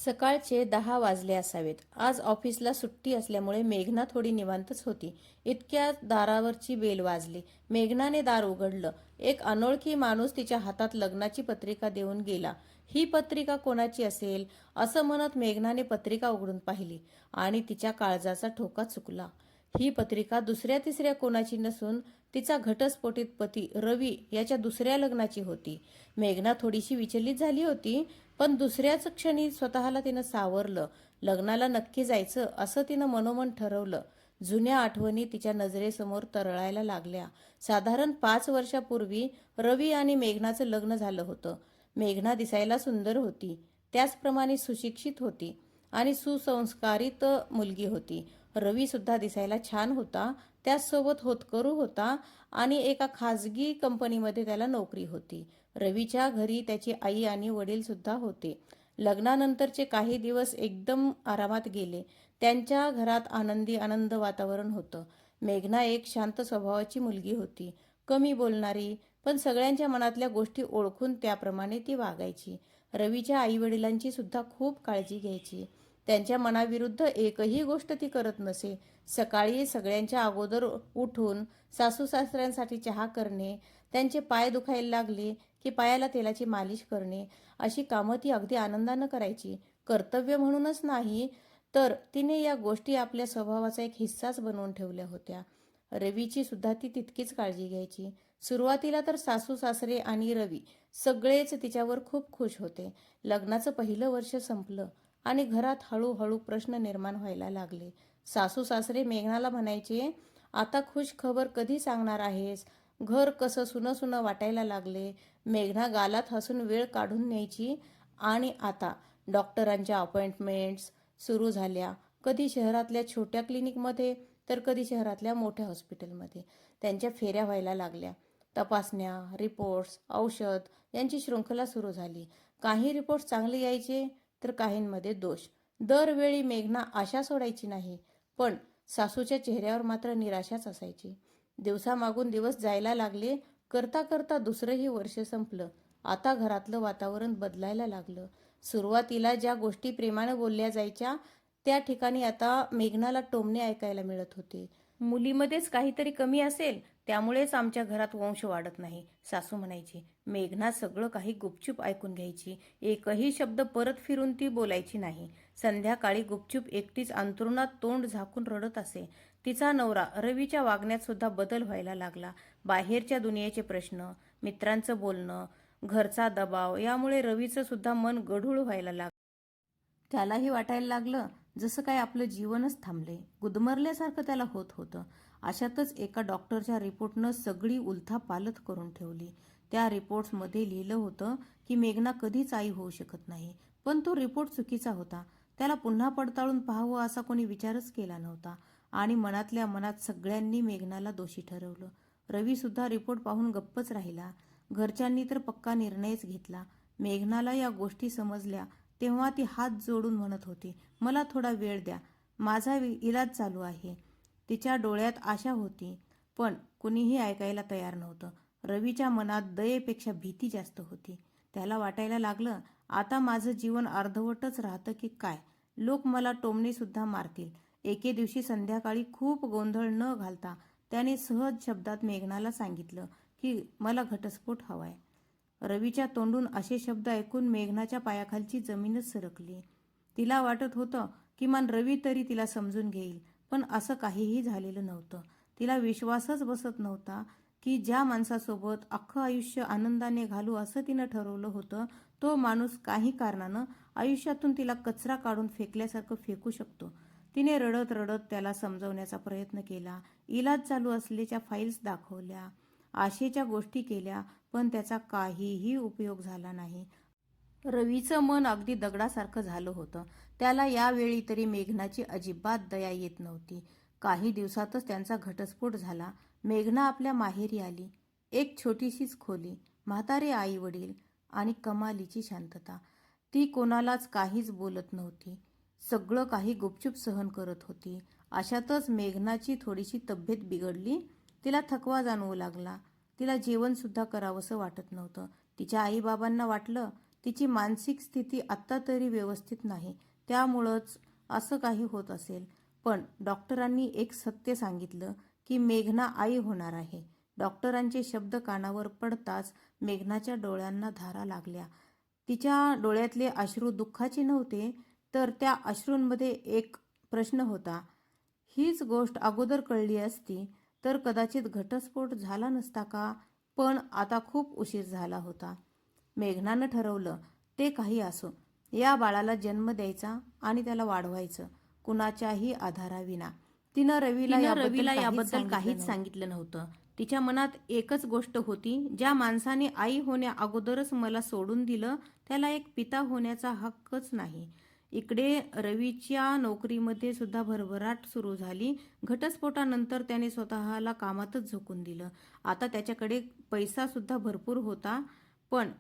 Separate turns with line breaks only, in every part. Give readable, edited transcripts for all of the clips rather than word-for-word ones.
सकाळचे 10 वाजले असावेत. आज ऑफिसला सुट्टी असल्यामुळे मेघना थोडी निवांतच होती. इतक्यात दारावरची बेल वाजली. मेघनाने दार उघडलं. एक अनोळखी माणूस तिच्या हातात लग्नाची पत्रिका देऊन गेला. ही पत्रिका कोणाची असेल असं म्हणत मेघनाने पत्रिका उघडून पाहिली आणि तिच्या काळजाचा ठोका चुकला. ही पत्रिका दुसऱ्या तिसऱ्या कोणाची नसून तिचा घटस्फोटित पती रवी याच्या दुसऱ्या लग्नाची होती. मेघना थोडीशी विचलित झाली होती, पण दुसऱ्याच क्षणी स्वतःला तिनं सावरलं. लग्नाला नक्की जायचं असं तिनं मनोमन ठरवलं. जुन्या आठवणी तिच्या नजरेसमोर तरळायला लागल्या. साधारण 5 वर्षापूर्वी रवी आणि मेघनाचं लग्न झालं होतं. मेघना दिसायला सुंदर होती, त्याचप्रमाणे सुशिक्षित होती आणि सुसंस्कारित मुलगी होती. रवी सुद्धा दिसायला छान होता, त्याचसोबत होतकरू होता आणि एका खाजगी कंपनीमध्ये त्याला नोकरी होती. रवीच्या घरी त्याची आई आणि वडील सुद्धा होते. लग्नानंतरचे काही दिवस एकदम आरामात गेले. त्यांच्या घरात आनंद वातावरण होतं. मेघना एक शांत स्वभावाची मुलगी होती, कमी बोलणारी, पण सगळ्यांच्या मनातल्या गोष्टी ओळखून त्याप्रमाणे ती वागायची. रवीच्या आईवडिलांची सुद्धा खूप काळजी घ्यायची. त्यांच्या मनाविरुद्ध एकही गोष्ट ती करत नसे. सकाळी सगळ्यांच्या अगोदर उठून सासू सासऱ्यांसाठी चहा करणे, त्यांचे पाय दुखायला लागले की पायाला तेलाची मालिश करणे, अशी कामं ती अगदी आनंदानं करायची. कर्तव्य म्हणूनच नाही, तर तिने या गोष्टी आपल्या स्वभावाचा एक हिस्साच बनवून ठेवल्या होत्या. रवीची सुद्धा ती तितकीच काळजी घ्यायची. सुरुवातीला तर सासू सासरे आणि रवी सगळेच तिच्यावर खूप खुश होते. लग्नाचं पहिलं वर्ष संपलं आणि घरात हळूहळू प्रश्न निर्माण व्हायला लागले. सासू सासरे मेघनाला म्हणायचे, आता खुश खबर कधी सांगणार आहेस? घर कसं सुनं सुनं वाटायला लागले. मेघना गालात हसून वेळ काढून न्यायची. आणि आता डॉक्टरांच्या अपॉइंटमेंट्स सुरू झाल्या. कधी शहरातल्या छोट्या क्लिनिकमध्ये तर कधी शहरातल्या मोठ्या हॉस्पिटलमध्ये त्यांच्या फेऱ्या व्हायला लागल्या. तपासण्या, रिपोर्ट्स, औषध यांची शृंखला सुरू झाली. काही रिपोर्ट्स चांगले यायचे तर काहींमध्ये दोष. दरवेळी मेघना आशा सोडायची नाही, पण सासूच्या चेहऱ्यावर मात्र निराशाच असायची. दिवसामागून दिवस जायला लागले. करता करता दुसरंही वर्ष संपलं. आता घरातलं वातावरण बदलायला लागलं. सुरुवातीला ज्या गोष्टी प्रेमानं बोलल्या जायच्या त्या ठिकाणी आता मेघनाला टोमणे ऐकायला मिळत होते. मुलीमध्येच काहीतरी कमी असेल, त्यामुळेच आमच्या घरात वंश वाढत नाही, सासू म्हणायची. मेघना सगळं काही गुपचूप ऐकून घ्यायची. एकही शब्द परत फिरून ती बोलायची नाही. संध्याकाळी गुपचूप एकटीच अंथरुणात तोंड झाकून रडत असे. तिचा नवरा रवीच्या वागण्यात सुद्धा बदल व्हायला लागला. बाहेरच्या दुनियेचे प्रश्न, मित्रांचं बोलणं, घरचा दबाव यामुळे रवीचं सुद्धा मन गढूळ व्हायला लागलं. त्यालाही वाटायला लागलं जसं काय आपलं जीवनच थांबले. गुदमरल्यासारखं त्याला होत होतं. अशातच एका डॉक्टरच्या रिपोर्टनं सगळी उलथापालथ करून ठेवली. त्या रिपोर्ट्समध्ये लिहिलं होतं की मेघना कधीच आई होऊ शकत नाही. पण तो रिपोर्ट चुकीचा होता. त्याला पुन्हा पडताळून पाहावं असा कोणी विचारच केला नव्हता आणि मनातल्या मनात सगळ्यांनी मेघनाला दोषी ठरवलं. रवी सुद्धा रिपोर्ट पाहून गप्पच राहिला. घरच्यांनी तर पक्का निर्णयच घेतला. मेघनाला या गोष्टी समजल्या तेव्हा ती हात जोडून म्हणत होती, मला थोडा वेळ द्या, माझा इलाज चालू आहे. तिच्या डोळ्यात आशा होती, पण कुणीही ऐकायला तयार नव्हतं. रवीच्या मनात दयेपेक्षा भीती जास्त होती. त्याला वाटायला लागलं, आता माझं जीवन अर्धवटच राहतं की काय? लोक मला टोमणे सुद्धा मारतील. एके दिवशी संध्याकाळी खूप गोंधळ न घालता त्याने सहज शब्दात मेघनाला सांगितलं की मला घटस्फोट हवाय. रवीच्या तोंडून असे शब्द ऐकून मेघनाच्या पायाखालची जमीनच सरकली. तिला वाटत होतं किमान रवी तरी तिला समजून घेईल, पण असं काहीही झालेलं नव्हतं. तिला विश्वासच बसत नव्हता की ज्या माणसासोबत अख्खं आयुष्य आनंदाने घालू असं तिनं ठरवलं होतं, तो माणूस काही कारणानं आयुष्यातून तिला कचरा काढून फेकल्यासारखं फेकू शकतो. तिने रडत रडत त्याला समजवण्याचा प्रयत्न केला. इलाज चालू असलेल्या फाईल्स दाखवल्या, आशेच्या गोष्टी केल्या, पण त्याचा काहीही उपयोग झाला नाही. रवीचं मन अगदी दगडासारखं झालं होतं. त्याला यावेळी तरी मेघनाची अजिबात दया येत नव्हती. काही दिवसातच त्यांचा घटस्फोट झाला. मेघना आपल्या माहेरी आली. एक छोटीशीच खोली, म्हातारे आई वडील आणि कमालीची शांतता. ती कोणालाच काहीच बोलत नव्हती. सगळं काही गुपचूप सहन करत होती. अशातच मेघनाची थोडीशी तब्येत बिघडली. तिला थकवा जाणवू लागला. तिला जेवण सुद्धा करावंसं वाटत नव्हतं. तिच्या आईबाबांना वाटलं तिची मानसिक स्थिती आत्ता तरी व्यवस्थित नाही, त्यामुळंच असं काही होत असेल. पण डॉक्टरांनी एक सत्य सांगितलं की मेघना आई होणार आहे. डॉक्टरांचे शब्द कानावर पडताच मेघनाच्या डोळ्यांना धारा लागल्या. तिच्या डोळ्यातले अश्रू दुःखाचे नव्हते, तर त्या अश्रूंमध्ये एक प्रश्न होता. हीच गोष्ट अगोदर कळली असती तर कदाचित घटस्फोट झाला नसता का? पण आता खूप उशीर झाला होता. मेघनानं ठरवलं, ते काही असो, या बाळाला जन्म द्यायचा आणि त्याला वाढवायचं, कुणाच्याही आधाराविना. तिनं रवीला याबद्दल काहीच सांगितलं नव्हतं. तिच्या मनात एकच गोष्ट होती, ज्या माणसाने आई होण्या अगोदरच मला सोडून दिलं त्याला एक पिता होण्याचा हक्कच नाही. इकडे रवीच्या नोकरीमध्ये सुद्धा भरभराट सुरू झाली. घटस्फोटानंतर त्याने स्वतःला कामातच झोकून दिलं. आता त्याच्याकडे पैसा सुद्धा भरपूर होता, पण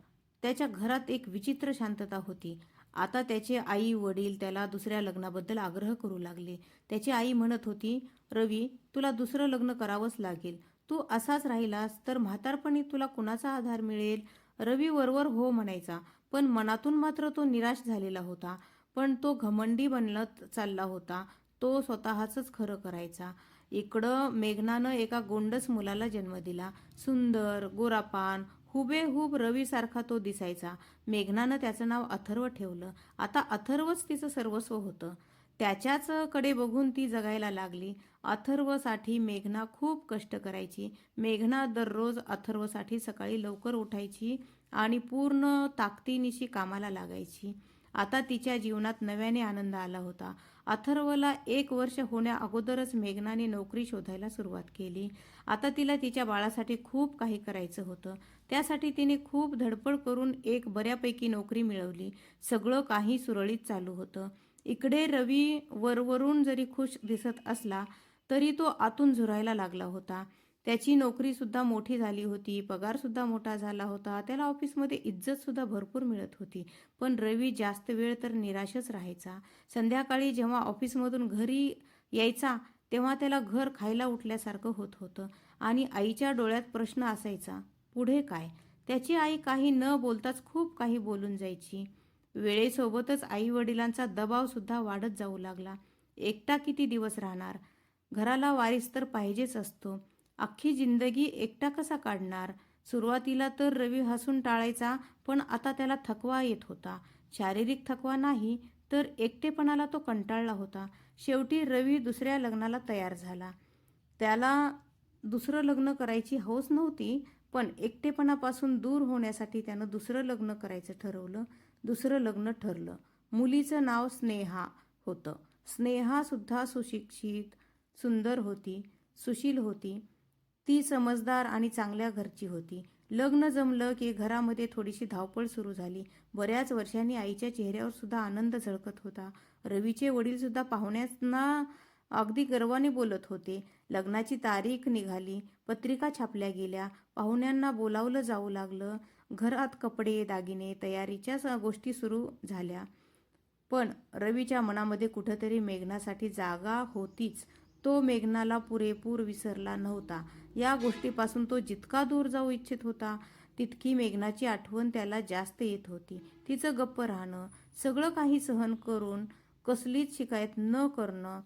त्याच्या घरात एक विचित्र शांतता होती. आता त्याचे आई वडील त्याला दुसऱ्या लग्नाबद्दल आग्रह करू लागले. त्याची आई म्हणत होती, रवी, तुला दुसरं लग्न करावंच लागेल. तू असाच राहिलास तर म्हातारपणी तुला कुणाचा आधार मिळेल? रवी वरवर हो म्हणायचा, पण मनातून मात्र तो निराश झालेला होता. पण तो घमंडी बनत चालला होता. तो स्वतःचंच खरं करायचा. इकडं मेघनानं एका गोंडस मुलाला जन्म दिला. सुंदर, गोरापान, हुबेहूब रवीसारखा तो दिसायचा. मेघनानं त्याचं नाव अथर्व ठेवलं. आता अथर्वच तिचं सर्वस्व होतं. त्याच्याच कडे बघून ती जगायला लागली. अथर्वसाठी मेघना खूप कष्ट करायची. मेघना दररोज अथर्वसाठी सकाळी लवकर उठायची आणि पूर्ण ताकदीनिशी कामाला लागायची. आता तिच्या जीवनात नव्याने आनंद आला होता. अथर्वला 1 वर्ष होण्या अगोदरच मेघनाने नोकरी शोधायला सुरुवात केली. आता तिला तिच्या बाळासाठी खूप काही करायचं होतं. त्यासाठी तिने खूप धडपड करून एक बऱ्यापैकी नोकरी मिळवली. सगळं काही सुरळीत चालू होतं. इकडे रवी वरवरून जरी खुश दिसत असला तरी तो आतून झुरायला लागला होता. त्याची नोकरी सुद्धा मोठी झाली होती, पगार सुद्धा मोठा झाला होता, त्याला ऑफिसमध्ये इज्जत सुद्धा भरपूर मिळत होती. पण रवी जास्त वेळ तर निराशच राहायचा. संध्याकाळी जेव्हा ऑफिसमधून घरी यायचा तेव्हा त्याला घर खायला उठल्यासारखं होत होतं आणि आईच्या डोळ्यात प्रश्न असायचा, पुढे काय? त्याची आई काही न बोलताच खूप काही बोलून जायची. वेळेसोबतच आई वडिलांचा दबाव सुद्धा वाढत जाऊ लागला. एकटा किती दिवस राहणार? घराला वारीस तर पाहिजेच असतो. अख्खी जिंदगी एकटा कसा काढणार? सुरुवातीला तर रवी हसून टाळायचा, पण आता त्याला थकवा येत होता. शारीरिक थकवा नाही, तर एकटेपणाला तो कंटाळला होता. शेवटी रवी दुसऱ्या लग्नाला तयार झाला. त्याला दुसरं लग्न करायची हौस नव्हती, पण एकटेपणापासून दूर होण्यासाठी त्यानं दुसरं लग्न करायचं ठरवलं. दुसरं लग्न ठरलं. मुलीचं नाव स्नेहा होतं. स्नेहा सुद्धा सुशिक्षित, सुंदर होती, सुशील होती. ती समजदार आणि चांगल्या घरची होती. लग्न जमलं की घरामध्ये थोडीशी धावपळ सुरू झाली. बऱ्याच वर्षांनी आईच्या चेहऱ्यावर सुद्धा आनंद झळकत होता. रवीचे वडील सुद्धा पाहुण्यांना अगदी गर्वाने बोलत होते. लग्नाची तारीख निघाली, पत्रिका छापल्या गेल्या, पाहुण्यांना बोलावलं जाऊ लागलं. घरात कपडे, दागिने, तयारीच्या गोष्टी सुरू झाल्या. पण रवीच्या मनामध्ये कुठंतरी मेघनासाठी जागा होतीच. तो मेघनाला पुरेपूर विसरला नव्हता. या गोष्टीपासून तो जितका दूर जाऊ इच्छित होता, तितकी मेघनाची आठवण त्याला जास्त येत होती. तिचं गप्प राहणं, सगळं काही सहन करून कसलीच शिकायत न करणं,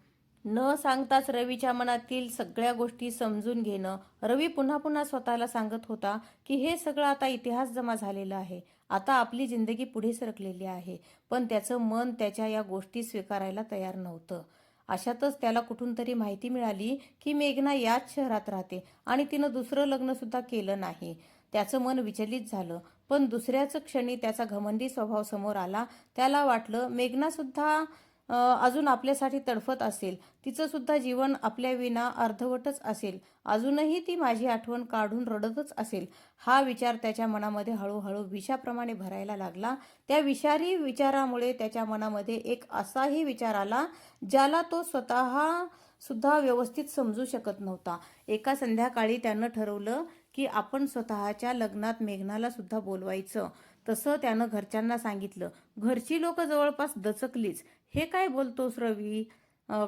न सांगताच रवीच्या मनातील सगळ्या गोष्टी समजून घेणं. रवी पुन्हा पुन्हा स्वतःला सांगत होता की हे सगळं आता इतिहास जमा झालेला आहे. आता आपली जिंदगी पुढे सरकलेली आहे. पण त्याचं मन त्याच्या या गोष्टी स्वीकारायला तयार नव्हतं. अशातच त्याला कुठून तरी माहिती मिळाली की मेघना याच शहरात राहते आणि तिनं दुसरं लग्न सुद्धा केलं नाही. त्याचं मन विचलित झालं. पण दुसऱ्याच क्षणी त्याचा घमंडी स्वभाव समोर आला. त्याला वाटलं मेघना सुद्धा अजून आपल्यासाठी तडफत असेल. तिचं सुद्धा जीवन आपल्या विना अर्धवटच असेल. अजूनही ती माझी आठवण काढून रडतच असेल. हा विचार त्याच्या मनामध्ये हळूहळू विषाप्रमाणे भरायला लागला. त्या विषारी विचारामुळे त्याच्या मनामध्ये एक असाही विचार आला ज्याला तो स्वतः सुद्धा व्यवस्थित समजू शकत नव्हता. एका संध्याकाळी त्यानं ठरवलं की आपण स्वतःच्या लग्नात मेघनाला सुद्धा बोलवायचं. तसं त्यानं घरच्यांना सांगितलं. घरची लोक जवळपास दचकलीच. हे काय बोलतोस रवी?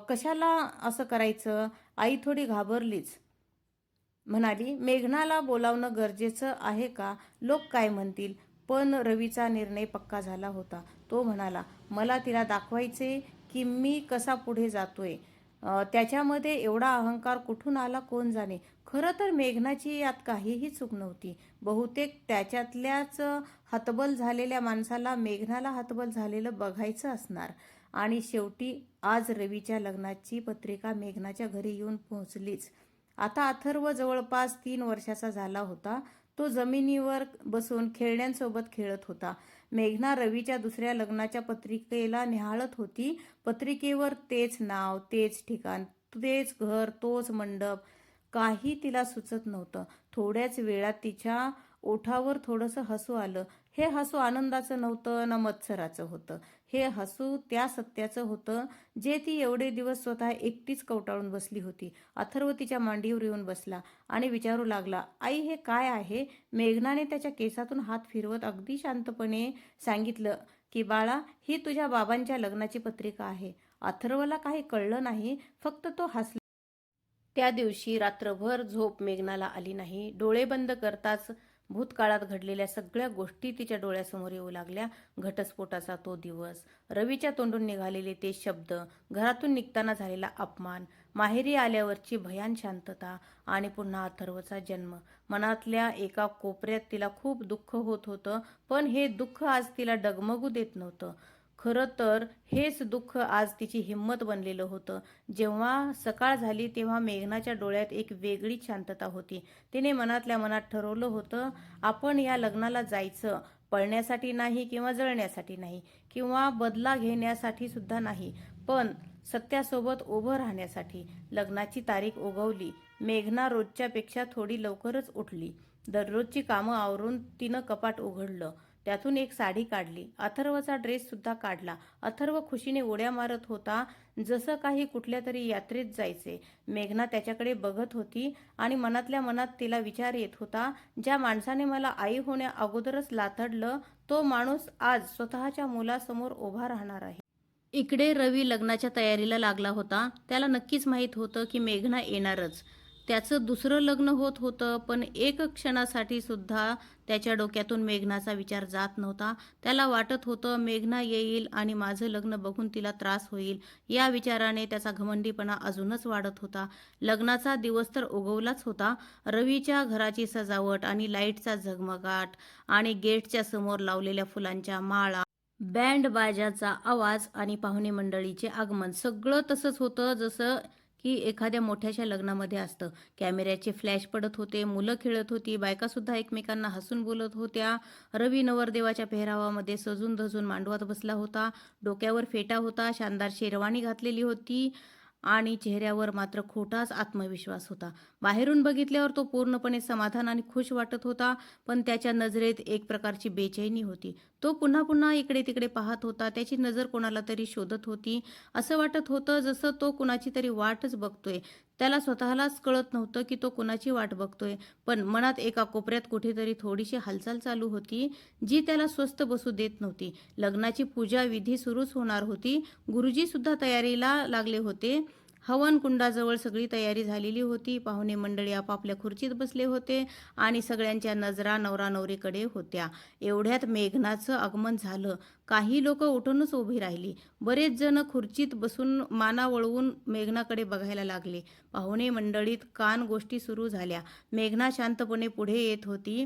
कशाला असं करायचं? आई थोडी घाबरलीच. म्हणाली, मेघनाला बोलावणं गरजेचं आहे का? लोक काय म्हणतील? पण रवीचा निर्णय पक्का झाला होता. तो म्हणाला, मला तिला दाखवायचे की मी कसा पुढे जातोय. त्याच्यामध्ये एवढा अहंकार कुठून आला कोण जाणे. खरं तर मेघनाची यात काहीही चूक नव्हती. बहुतेक त्याच्यातल्याच हतबल झालेल्या माणसाला मेघनाला हतबल झालेलं बघायचं असणार. आणि शेवटी आज रवीच्या लग्नाची पत्रिका मेघनाच्या घरी येऊन पोहोचलीच. आता अथर्व जवळपास 3 वर्षाचा झाला होता. तो जमिनीवर बसून खेळण्यांसोबत खेळत होता. मेघना रवीच्या दुसऱ्या लग्नाच्या पत्रिकेला निहाळत होती. पत्रिकेवर तेच नाव, तेच ठिकाण, तेच घर, तोच मंडप. काही तिला सुचत नव्हतं. थोड्याच वेळात तिच्या ओठावर थोडंसं हसू आलं. हे हसू आनंदाचं नव्हतं ना मत्सराचं होतं. हे हसू त्या सत्याचं होतं जे ती एवढे दिवस स्वतः एकटीच कवटाळून बसली होती. अथर्व तिच्या मांडीवर येऊन बसला आणि विचारू लागला, आई हे काय आहे? मेघनाने त्याच्या केसातून हात फिरवत अगदी शांतपणे सांगितलं की बाळा, ही तुझ्या बाबांच्या लग्नाची पत्रिका आहे. अथर्वला काही कळलं नाही, फक्त तो हसला. त्या दिवशी रात्रभर झोप मेघनाला आली नाही. डोळे बंद करताच भूतकाळात घडलेल्या सगळ्या गोष्टी तिच्या डोळ्यासमोर येऊ लागल्या. घटस्फोटाचा तो दिवस, रवीच्या तोंडून निघालेले ते शब्द, घरातून निघताना झालेला अपमान, माहेरी आल्यावरची भयान शांतता आणि पुन्हा अथर्वचा जन्म. मनातल्या एका कोपऱ्यात तिला खूप दुःख होत होतं, पण हे दुःख आज तिला डगमगू देत नव्हतं. खरं तर हेच दुःख आज तिची हिंमत बनलेलं होतं. जेव्हा सकाळ झाली तेव्हा मेघनाच्या डोळ्यात एक वेगळीच शांतता होती. तिने मनातल्या मनात ठरवलं होतं, आपण या लग्नाला जायचं. पळण्यासाठी नाही किंवा जळण्यासाठी नाही किंवा बदला घेण्यासाठी सुद्धा नाही, पण सत्यासोबत उभं राहण्यासाठी. लग्नाची तारीख ओघवली. मेघना रोजच्यापेक्षा थोडी लवकरच उठली. दररोजची कामं आवरून तिनं कपाट उघडलं. त्यातून एक साडी काढली. अथर्वचा ड्रेस सुद्धा काढला. अथर्व खुशीने उड्या मारत होता, जसं काही कुठल्या तरी यात्रेत जायचे. मेघना त्याच्याकडे बघत होती आणि मनातल्या मनात तिला विचार येत होता, ज्या माणसाने मला आई होण्या अगोदरच लाथडलं, तो माणूस आज स्वतःच्या मुलासमोर उभा राहणार आहे. इकडे रवी लग्नाच्या तयारीला लागला होता. त्याला नक्कीच माहीत होतं की मेघना येणारच. त्याचं दुसरं लग्न होत होतं, पण एक क्षणासाठी सुद्धा त्याच्या डोक्यातून मेघनाचा विचार जात नव्हता. त्याला वाटत होतं, मेघना येईल आणि माझं लग्न बघून तिला त्रास होईल. या विचाराने त्याचा घमंडीपणा अजूनच वाढत होता. लग्नाचा दिवस तर उगवलाच होता. रवीच्या घराची सजावट आणि लाईटचा झगमगाट आणि गेटच्या समोर लावलेल्या फुलांच्या माळा, बँड बाजाचा आवाज आणि पाहुणे मंडळीचे आगमन, सगळं तसंच होतं जसं की एखाद्या मोठ्याशा लग्नामध्ये असतं. कॅमेऱ्याचे फ्लॅश पडत होते, मुलं खेळत होती, बायकासुद्धा एकमेकांना हसून बोलत होत्या. रवी नवरदेवाच्या पेहरावामध्ये सजून धजून मांडवात बसला होता. डोक्यावर फेटा होता, शानदार शेरवानी घातलेली होती आणि चेहऱ्यावर मात्र खोटाच आत्मविश्वास होता. बाहेरून बघितल्यावर तो पूर्णपणे समाधान आणि खुश वाटत होता, पण त्याच्या नजरेत एक प्रकारची बेचैनी होती. तो पुन्हा पुन्हा इकडे तिकडे पाहत होता. त्याची नजर कोणाला तरी शोधत होती. असं वाटत होतं जसं तो कुणाची तरी वाटच बघतोय. त्याला स्वतःलाच कळत नव्हतं की तो कुणाची वाट बघतोय, पण मनात एका कोपऱ्यात कुठेतरी थोडीशी हालचाल चालू होती, जी त्याला स्वस्थ बसू देत नव्हती. लग्नाची पूजा विधी सुरूच होणार होती. गुरुजी सुद्धा तयारीला लागले होते. हवन कुंडाजवळ सगळी तयारी झालेली होती. पाहुणे मंडळी आपापल्या खुर्चीत बसले होते आणि सगळ्यांच्या नजरा नवरा नवरीकडे होत्या. एवढ्यात मेघनाचं आगमन झालं. काही लोक उठूनच उभी राहिली. बरेच जण खुर्चीत बसून माना वळवून मेघनाकडे बघायला लागले. पाहुणे मंडळीत कान गोष्टी सुरू झाल्या. मेघना शांतपणे पुढे येत होती.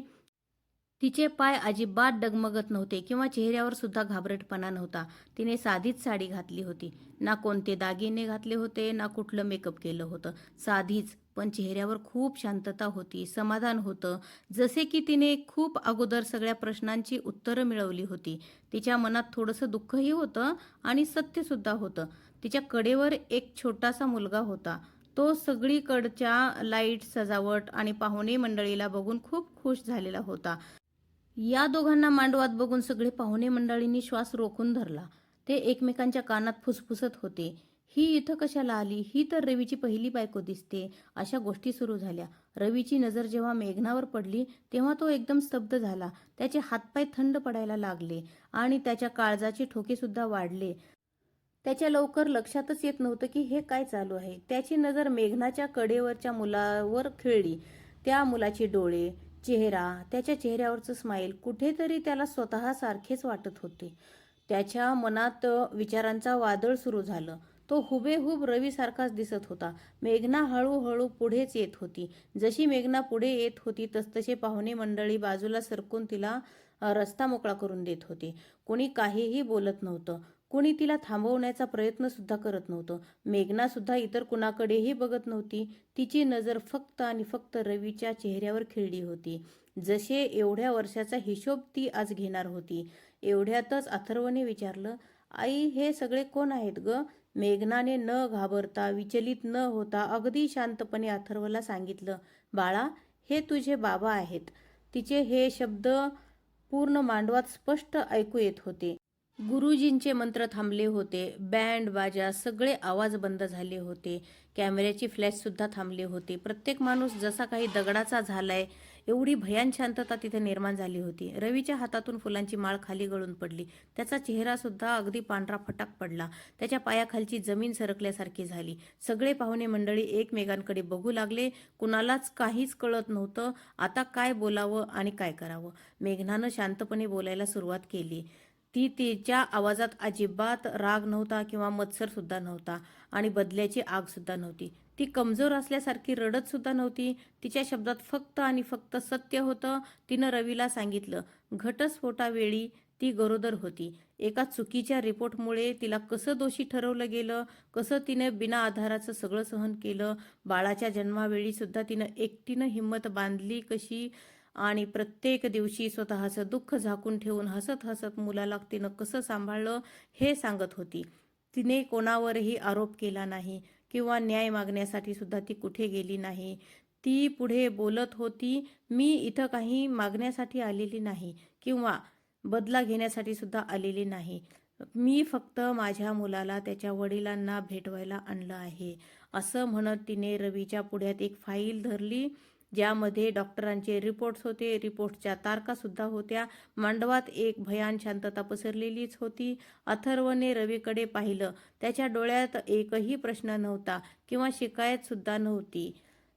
तिचे पाय अजिबात डगमगत नव्हते किंवा चेहऱ्यावर सुद्धा घाबरटपणा नव्हता. तिने साधीच साडी घातली होती. ना कोणते दागिने घातले होते, ना कुठलं मेकअप केलं होतं. साधीच, पण चेहऱ्यावर खूप शांतता होती, समाधान होतं. जसे की तिने खूप अगोदर सगळ्या प्रश्नांची उत्तरं मिळवली होती. तिच्या मनात थोडंसं दुःखही होतं आणि सत्यसुद्धा होतं. तिच्या कडेवर एक छोटासा मुलगा होता. तो सगळीकडच्या लाईट, सजावट आणि पाहुणे मंडळीला बघून खूप खुश झालेला होता. या दोघांना मांडवात बघून सगळे पाहुणे मंडळींनी श्वास रोखून धरला. ते एकमेकांच्या कानात फुसफुसत होते, ही इथं कशाला आली? ही तर रवीची पहिली बायको दिसते. अशा गोष्टी सुरू झाल्या. रवीची नजर जेव्हा मेघनावर पडली तेव्हा तो एकदम स्तब्ध झाला. त्याचे हातपाय थंड पडायला लागले आणि त्याच्या काळजाचे ठोके सुद्धा वाढले. त्याच्या लवकर लक्षातच येत नव्हतं की हे काय चालू आहे. त्याची नजर मेघनाच्या कडेवरच्या मुलावर खिळली. त्या मुलाचे डोळे, चेहरा, त्याच्या चेहऱ्यावरचं स्माईल कुठेतरी त्याला स्वतःसारखेच वाटत होते. त्याच्या मनात विचारांचा वादळ सुरू झालं. तो हुबेहूब रवीसारखाच दिसत होता. मेघना हळूहळू पुढेच येत होती. जशी मेघना पुढे येत होती तसतसे पाहुणे मंडळी बाजूला सरकून तिला रस्ता मोकळा करून देत होते. कोणी काहीही बोलत नव्हतं. कोणी तिला थांबवण्याचा प्रयत्न सुद्धा करत नव्हतं. मेघना सुद्धा इतर कुणाकडेही बघत नव्हती. तिची नजर फक्त आणि फक्त रवीच्या चेहऱ्यावर खिळली होती. जसे एवढ्या वर्षाचा हिशोब ती आज घेणार होती. एवढ्यातच अथर्वने विचारलं, आई हे सगळे कोण आहेत ग? मेघनाने न घाबरता, विचलित न होता अगदी शांतपणे अथर्वला सांगितलं, बाळा हे तुझे बाबा आहेत. तिचे हे शब्द पूर्ण मांडवात स्पष्ट ऐकू येत होते. गुरुजींचे मंत्र थांबले होते. बँड बाजा सगळे आवाज बंद झाले होते. कॅमेऱ्याची फ्लॅश सुद्धा थांबले होते. प्रत्येक माणूस जसा काही दगडाचा झालाय एवढी भयान शांतता तिथे निर्माण झाली होती. रवीच्या हातातून फुलांची माळ खाली गळून पडली. त्याचा चेहरा सुद्धा अगदी पांढरा फटाक पडला. त्याच्या पायाखालची जमीन सरकल्यासारखी झाली. सगळे पाहुणे मंडळी एकमेकांकडे बघू लागले. कुणालाच काहीच कळत नव्हतं आता काय बोलावं आणि काय करावं. मेघनानं शांतपणे बोलायला सुरुवात केली. तिच्या आवाजात अजिबात राग नव्हता किंवा मत्सर सुद्धा नव्हता आणि बदल्याची आग सुद्धा नव्हती. ती कमजोर असल्यासारखी रडत सुद्धा नव्हती. तिच्या शब्दात फक्त आणि फक्त सत्य होतं. तिनं रवीला सांगितलं, घटस्फोटावेळी ती गरोदर होती. एका चुकीच्या रिपोर्टमुळे तिला कसं दोषी ठरवलं गेलं, कसं तिने बिना आधाराचं सगळं सहन केलं, बाळाच्या जन्मावेळी सुद्धा तिनं एकटीनं हिंमत बांधली कशी आणि प्रत्येक दिवशी स्वतःचं दुःख झाकून ठेवून हसत हसत मुलाला तिनं कसं सांभाळलं हे सांगत होती. तिने कोणावरही आरोप केला नाही किंवा न्याय मागण्यासाठी सुद्धा ती कुठे गेली नाही. ती पुढे बोलत होती, मी इथं काही मागण्यासाठी आलेली नाही किंवा बदला घेण्यासाठी सुद्धा आलेली नाही. मी फक्त माझ्या मुलाला त्याच्या वडिलांना भेटवायला आणलं आहे. असं म्हणत तिने रवीच्या पुढ्यात एक फाईल धरली ज्यामध्ये डॉक्टरांचे रिपोर्ट्स होते. रिपोर्टच्या तारखा सुद्धा होत्या. मांडवात एक भयान शांतता पसरलेलीच होती. अथर्वने रवीकडे पाहिलं. त्याच्या डोळ्यात एकही प्रश्न नव्हता किंवा शिकायत सुद्धा नव्हती.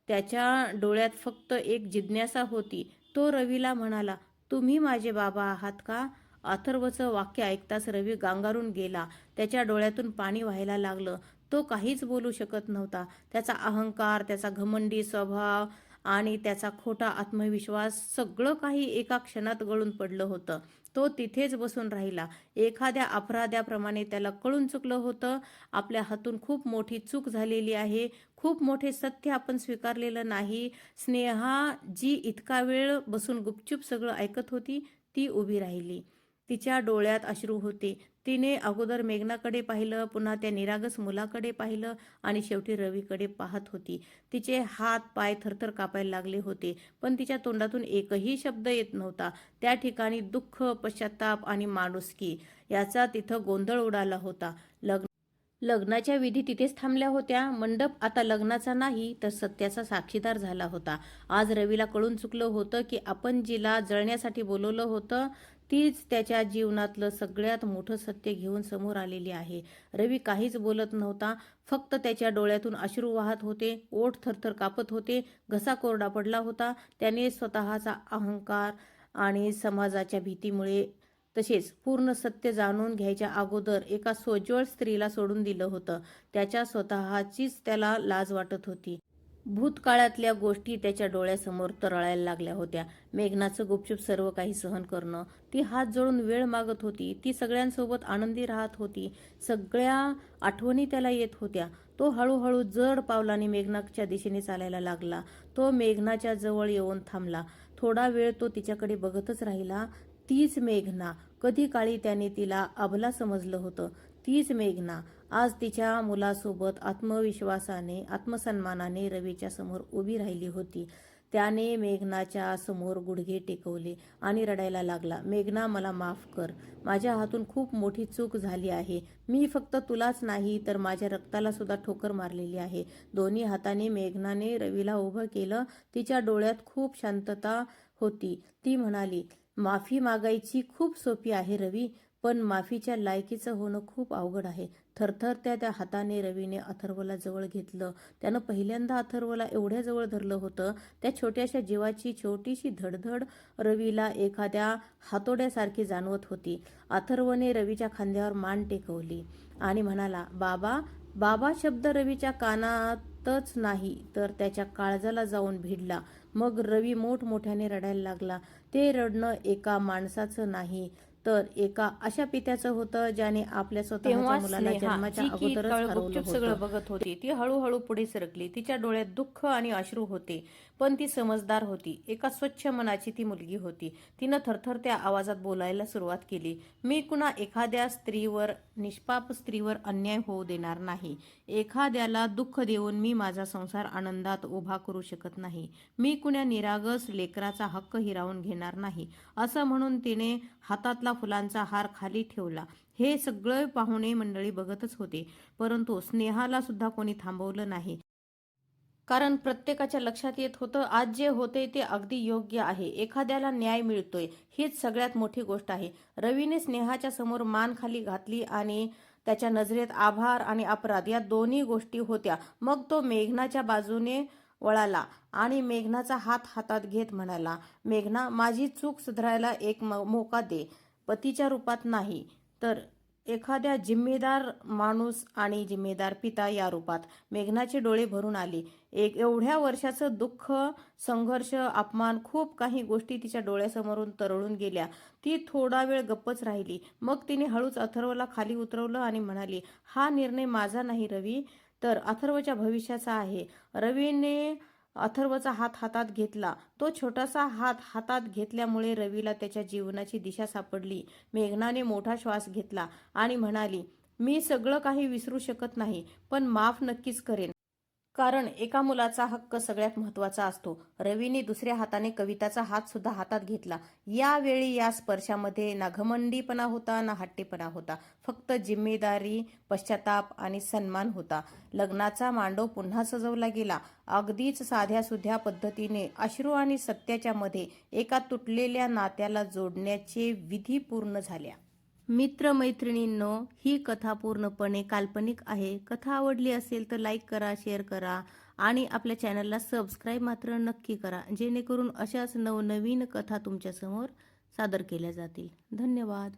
त्याच्या डोळ्यात फक्त एक जिज्ञासा होती. तो रवीला म्हणाला, तुम्ही माझे बाबा आहात का? अथर्वचं वाक्य ऐकताच रवी गांगारून गेला. त्याच्या डोळ्यातून पाणी व्हायला लागलं. तो काहीच बोलू शकत नव्हता. त्याचा अहंकार, त्याचा घमंडी स्वभाव आणि त्याचा खोटा आत्मविश्वास सगळं काही एका क्षणात गळून पडलं होतं. तो तिथेच बसून राहिला. एखाद्या अपराध्याप्रमाणे त्याला कळून चुकलं होतं. आपल्या हातून खूप मोठी चूक झालेली आहे. खूप मोठे सत्य आपण स्वीकारलेलं नाही. स्नेहा जी इतका वेळ बसून गुपचूप सगळं ऐकत होती ती उभी राहिली. तिच्या डोळ्यात अश्रू होते. तिने अगोदर मेघनाकडे पाहिलं, पुन्हा त्या निरागस मुलाकडे पाहिलं आणि शेवटी रवीकडे पाहत होती. तिचे हात पाय थरथर कापायला लागले होते, पण तिच्या तोंडातून एकही शब्द येत नव्हता. त्या ठिकाणी दुःख, पश्चाताप आणि माणुसकी याचा तिथं गोंधळ उडाला होता. लग्नाच्या विधी तिथेच थांबल्या होत्या. मंडप आता लग्नाचा नाही तर सत्याचा साक्षीदार झाला होता. आज रवीला कळून चुकलं होतं की आपण जिला जळण्यासाठी बोलवलं होतं तीच त्याच्या जीवनातलं सगळ्यात मोठं सत्य घेऊन समोर आलेली आहे. रवी काहीच बोलत नव्हता. फक्त त्याच्या डोळ्यातून अश्रू वाहत होते. ओठ थरथर कापत होते. घसा कोरडा पडला होता. त्याने स्वतःचा अहंकार आणि समाजाच्या भीतीमुळे तसेच पूर्ण सत्य जाणून घ्यायच्या अगोदर एका सोज्वळ स्त्रीला सोडून दिलं होतं. त्याच्या स्वतःचीच त्याला लाज वाटत होती. भूतकाळातल्या गोष्टी त्याच्या डोळ्यासमोर तरळायला लागल्या होत्या. मेघनाचं गुपचूप सर्व काही सहन करणं, ती हात जोडून वेळ मागत होती, ती सगळ्यांसोबत आनंदी राहत होती, सगळ्या आठवणी त्याला येत होत्या. तो हळूहळू जड पावलाने मेघनाच्या दिशेने चालायला लागला. तो मेघनाच्या जवळ येऊन थांबला. थोडा वेळ तो तिच्याकडे बघतच राहिला. तीच मेघना, कधी काळी त्याने तिला अबला समजलं होतं, तीच मेघना आज तिच्या मुलासोबत आत्मविश्वासाने, आत्मसन्मानाने रवीच्या समोर उभी राहिली होती. त्याने मेघनाच्या समोर गुडघे टेकवले आणि रडायला लागला. मेघना, मला माफ कर. माझ्या हातून खूप मोठी चूक झाली आहे. मी फक्त तुलाच नाही तर माझ्या रक्ताला सुद्धा ठोकर मारलेली आहे. दोन्ही हाताने मेघनाने रवीला उभं केलं. तिच्या डोळ्यात खूप शांतता होती. ती म्हणाली, माफी मागायची खूप सोपी आहे रवी, पण माफीच्या लायकीचं होणं खूप अवघड आहे. थरथरत्या त्या हाताने रवीने अथर्वला जवळ घेतलं. त्यानं पहिल्यांदा अथर्वला एवढ्या जवळ धरलं होतं. त्या छोट्याशा जीवाची छोटीशी धडधड रवीला एखाद्या हातोड्यासारखी जाणवत होती. अथर्वने रवीच्या खांद्यावर मान टेकवली आणि म्हणाला, बाबा. बाबा शब्द रवीच्या कानातच नाही तर त्याच्या काळजाला जाऊन भिडला. मग रवी मोठमोठ्याने रडायला लागला. ते रडणं एका माणसाचं नाही तर एका अशा पित्याचं होतं ज्याने आपल्या स्वतःच्या मुलाला जन्माच्या अगोदरच हरवलं होतं. सगळं बघत होती. ती हळूहळू पुढे सरकली. तिच्या डोळ्यात दुःख आणि अश्रू होते, पण ती समजदार होती. एका स्वच्छ मनाची ती मुलगी होती. तिनं थरथरत्या आवाजात बोलायला सुरुवात केली. मी कुणा एखाद्या स्त्रीवर, निष्पाप स्त्रीवर अन्याय होऊ देणार नाही. एखाद्याला दुःख देऊन मी माझा संसार आनंदात उभा करू शकत नाही. मी कुण्या निरागस लेकराचा हक्क हिरावून घेणार नाही. असं म्हणून तिने हातातला फुलांचा हार खाली ठेवला. हे सगळे पाहुणे मंडळी बघतच होते, परंतु स्नेहाला सुद्धा कोणी थांबवलं नाही. कारण प्रत्येकाच्या लक्षात येत होतं, आज जे होते ते अगदी योग्य आहे. एखाद्याला न्याय मिळतोय हीच सगळ्यात मोठी गोष्ट आहे. रवीने स्नेहाच्या समोर मान खाली घातली आणि त्याच्या नजरेत आभार आणि अपराध या दोन्ही गोष्टी होत्या. मग तो मेघनाच्या बाजूने वळाला आणि मेघनाचा हात हातात घेत म्हणाला, मेघना, माझी चूक सुधारायला एक मोका दे. पतीच्या रूपात नाही तर एखाद्या जिम्मेदार माणूस आणि जिम्मेदार पिता या रूपात. मेघनाचे डोळे भरून आले. एवढ्या वर्षाचं दुःख, संघर्ष, अपमान, खूप काही गोष्टी तिच्या डोळ्यासमोरून तरळून गेल्या. ती थोडा वेळ गप्पच राहिली. मग तिने हळूच अथर्वला खाली उतरवलं आणि म्हणाली, हा निर्णय माझा नाही रवी, तर अथर्वच्या भविष्याचा आहे. रवीने अथर्वचा हात हातात घेतला. तो छोटासा हात हातात घेतल्यामुळे रवीला त्याच्या जीवनाची दिशा सापडली. मेघनाने मोठा श्वास घेतला आणि म्हणाली, मी सगळं काही विसरू शकत नाही, पण माफ नक्कीच करेन. कारण एका मुलाचा हक्क सगळ्यात महत्त्वाचा असतो. रवीने दुसऱ्या हाताने कविताचा हात सुद्धा हातात घेतला. यावेळी या स्पर्शामध्ये ना घमंडीपणा होता ना हट्टीपणा होता. फक्त जिम्मेदारी, पश्चाताप आणि सन्मान होता. लग्नाचा मांडव पुन्हा सजवला गेला. अगदीच साध्यासुध्या पद्धतीने अश्रू आणि सत्याच्या मध्ये एका तुटलेल्या नात्याला जोडण्याचे विधी पूर्ण झाल्या. मित्रमैत्रिणींनो, ही कथा पूर्णपणे काल्पनिक आहे. कथा आवडली असेल तर लाईक करा, शेअर करा आणि आपल्या चॅनलला सबस्क्राईब मात्र नक्की करा, जेणेकरून अशाच नवनवीन कथा तुमच्यासमोर सादर केल्या जातील. धन्यवाद.